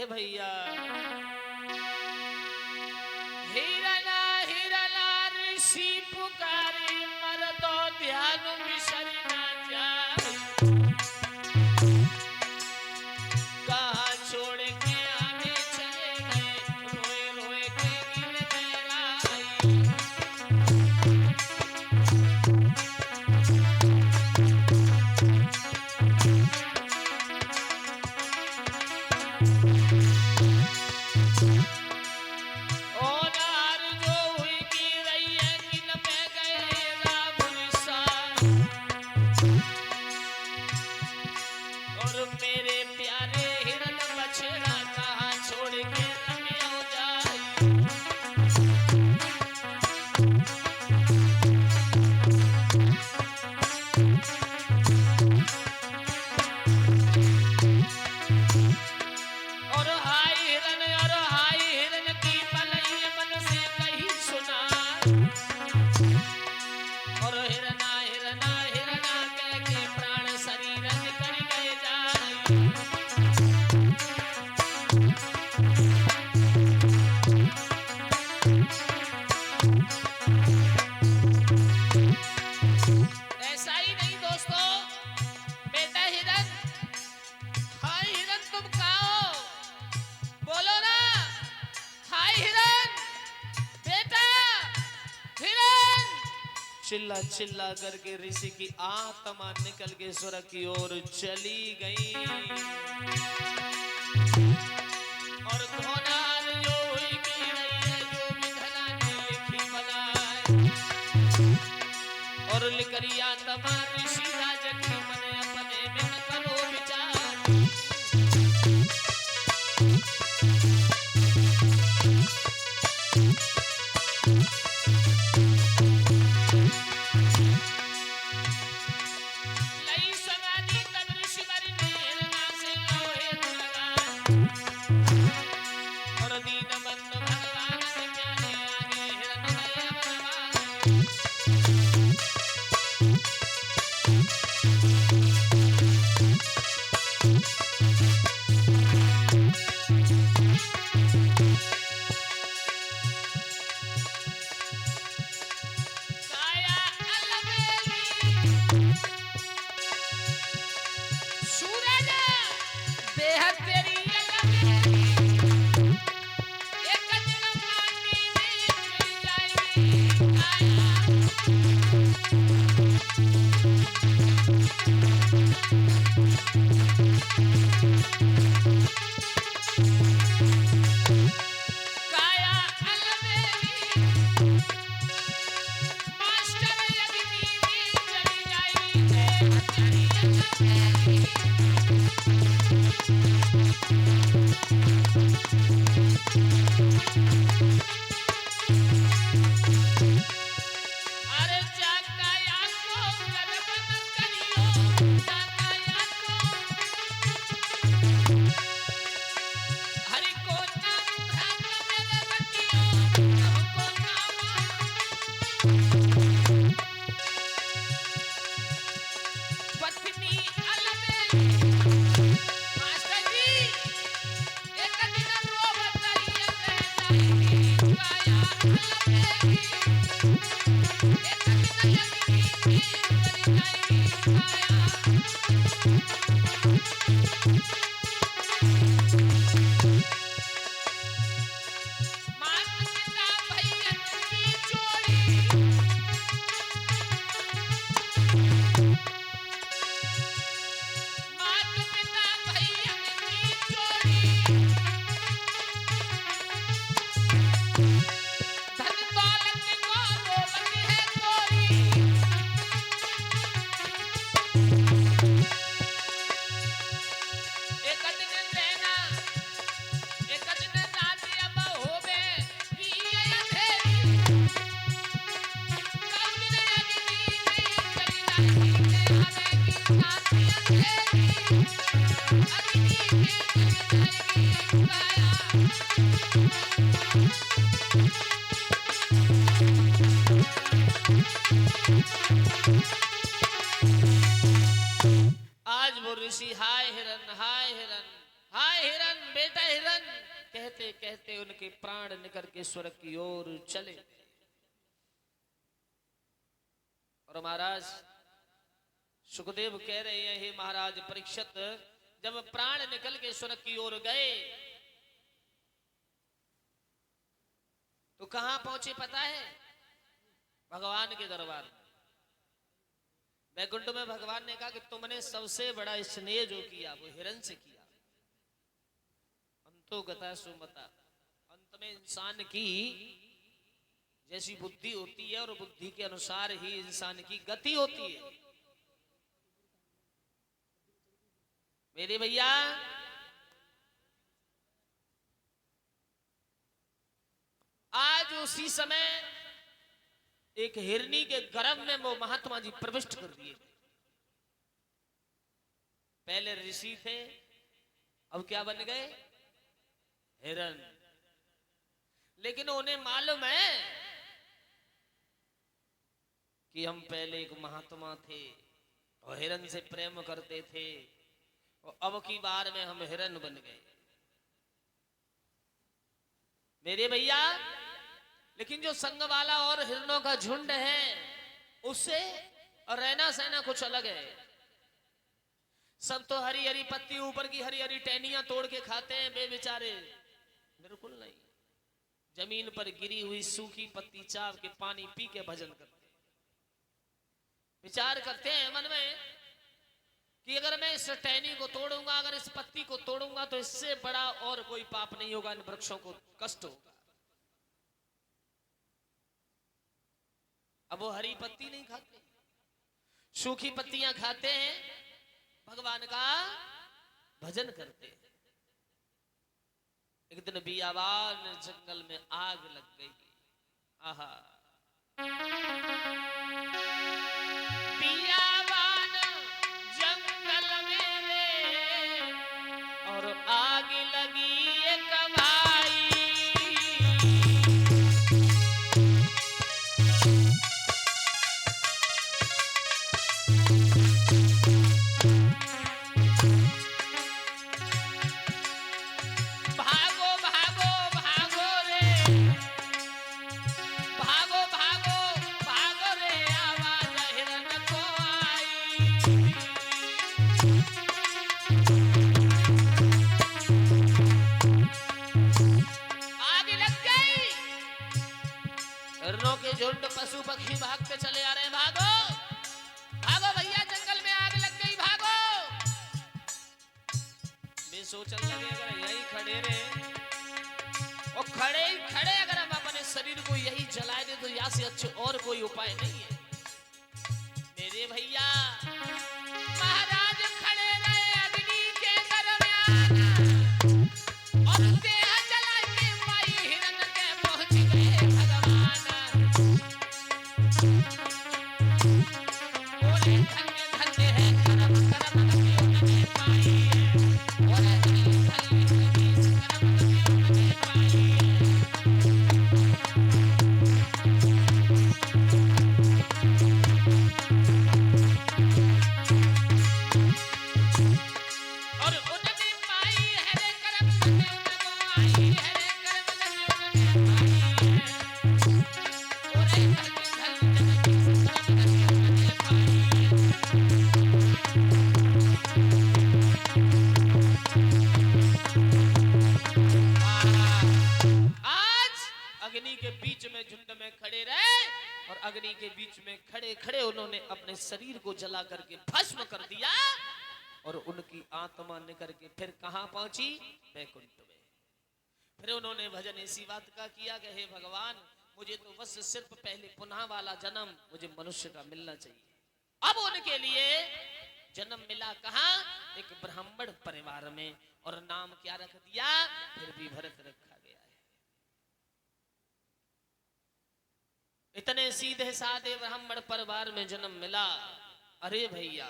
भैया। हिरना हिरना ऋषि पुकारे मर तो ध्यान बिसर ना जाए। कहाँ छोड़ के आगे चले गए रोए रोए के गिर गहराई। मेरे प्यारे हिरन बछड़ा कहाँ छोड़ के रमियो जाए। और हाय हिरन की पलई मन से कहीं सुना। और हिरना हिरना हिरना कह के प्राण शरीर कर गए जाए। ऐसा ही नहीं दोस्तों, बेटा हिरन, हाय हिरन तुम कहाँ हो? बोलो ना, हाय हिरन, बेटा हिरन। चिल्ला चिल्ला करके ऋषि की आत्मा निकल के स्वर्ग की ओर चली गई। और घोनार जो हुई की रही है, जो विधना ने लिखी बनाए। और लिकरिया तमा ऋषि राज की मने अपने में न करो विचार। लई समाधि तब ऋषि वर ने हिरना से लोहे लगाए। और दीन बंधु भगवान ने प्यारे आगे हिरन गए बनवाए। काया अलबेली सूरज बेहद तेरी अलबेली। एक दिन माटी में मिल जाएगी काया। काया अलबेली मास्टर यदि नीवी चली जाएगी तेरी अलबेली। अरे जाकाया को गर्भ न करियो, जाकाया को हरि को नाम ध्यान में रखियो, हमको नाम पत्नी अलबेली। मास्टर जी एक दिन रोवत रहिए जाएगी काया अलबेली। एक दिन यदि चली जाएगी काया। माता पिता भैयन की जोड़ी, माता पिता भैयन की जोड़ी। धन दौलत को रोवत है कोरी। एक दिन रहना कहते कहते उनके प्राण निकल के स्वर्ग की ओर चले। और महाराज सुखदेव कह रहे हैं, हे महाराज परीक्षित, जब प्राण निकल के स्वर्ग की ओर गए तो कहां पहुंचे पता है? भगवान के दरबार में। वैकुंठ में भगवान ने कहा कि तुमने सबसे बड़ा स्नेह जो किया वो हिरण से किया। अंतो गता सुमता, अंत में इंसान की जैसी बुद्धि होती है और बुद्धि के अनुसार ही इंसान की गति होती है। मेरे भैया आज उसी समय एक हिरनी के गर्भ में वो महात्मा जी प्रविष्ट कर दिए। पहले ऋषि थे, अब क्या बन गए? हिरण। लेकिन उन्हें मालूम है कि हम पहले एक महात्मा थे और हिरण से प्रेम करते थे और अब की बार में हम हिरण बन गए। मेरे भैया लेकिन जो संग वाला और हिरणों का झुंड है उससे और रहना सहना कुछ अलग है। सब तो हरी हरी पत्ती, ऊपर की हरी हरी टहनियां तोड़ के खाते हैं बेचारे। बिल्कुल नहीं, जमीन पर गिरी हुई सूखी पत्ती चाव के पानी पी के भजन करते हैं। विचार करते हैं मन में कि अगर मैं इस टहनी को तोड़ूंगा, अगर इस पत्ती को तोड़ूंगा तो इससे बड़ा और कोई पाप नहीं होगा, इन वृक्षों को कष्ट होगा। अब वो हरी पत्ती नहीं खाते, सूखी पत्तियां खाते हैं, भगवान का भजन करते हैं। एक दिन बियाबान जंगल में आग लग गई। आहा, बियाबान जंगल में रे और आग लगी एक भाई। झुंड पशु पक्षी भागते चले आ रहे हैं। भागो भागो भैया, जंगल में आग लग गई, भागो। मैं सोचने लगे अगर यही खड़े रहे और खड़े ही खड़े अगर हम अपने शरीर को यही जला दे तो यहाँ से अच्छे और कोई उपाय नहीं है। मेरे भैया महाराज खड़े रहे अग्नि के दरमियान और देह जला के माई हिरण के पहुंच गए भगवान। बोले धन्य धन्य है कर्म कर्म गति उन्होंने पाई है। बोले धन्य धन्य कर्म गति उन्होंने पाई है। और उन्होंने पाई है रे कर्म गति उनको आई है रे कर्म गति उन्होंने पाई है। बोले धन्य धन्य कर्म गति उन्होंने पाई है। आज अग्नि के बीच में झुंड में खड़े रहे और अग्नि के बीच में खड़े खड़े उन्होंने अपने शरीर को जला करके भस्म कर दिया और उनकी आत्मा निकल के फिर कहां पहुंची? वैकुंठ में। फिर उन्होंने भजन इसी बात का किया कि हे भगवान, मुझे तो बस सिर्फ पहले पुनः वाला जन्म मुझे मनुष्य का मिलना चाहिए। अब उनके लिए जन्म मिला कहां? एक ब्राह्मण परिवार में, और नाम क्या रख दिया? फिर भी भरत रखा गया है। इतने सीधे साधे ब्राह्मण परिवार में जन्म मिला। अरे भैया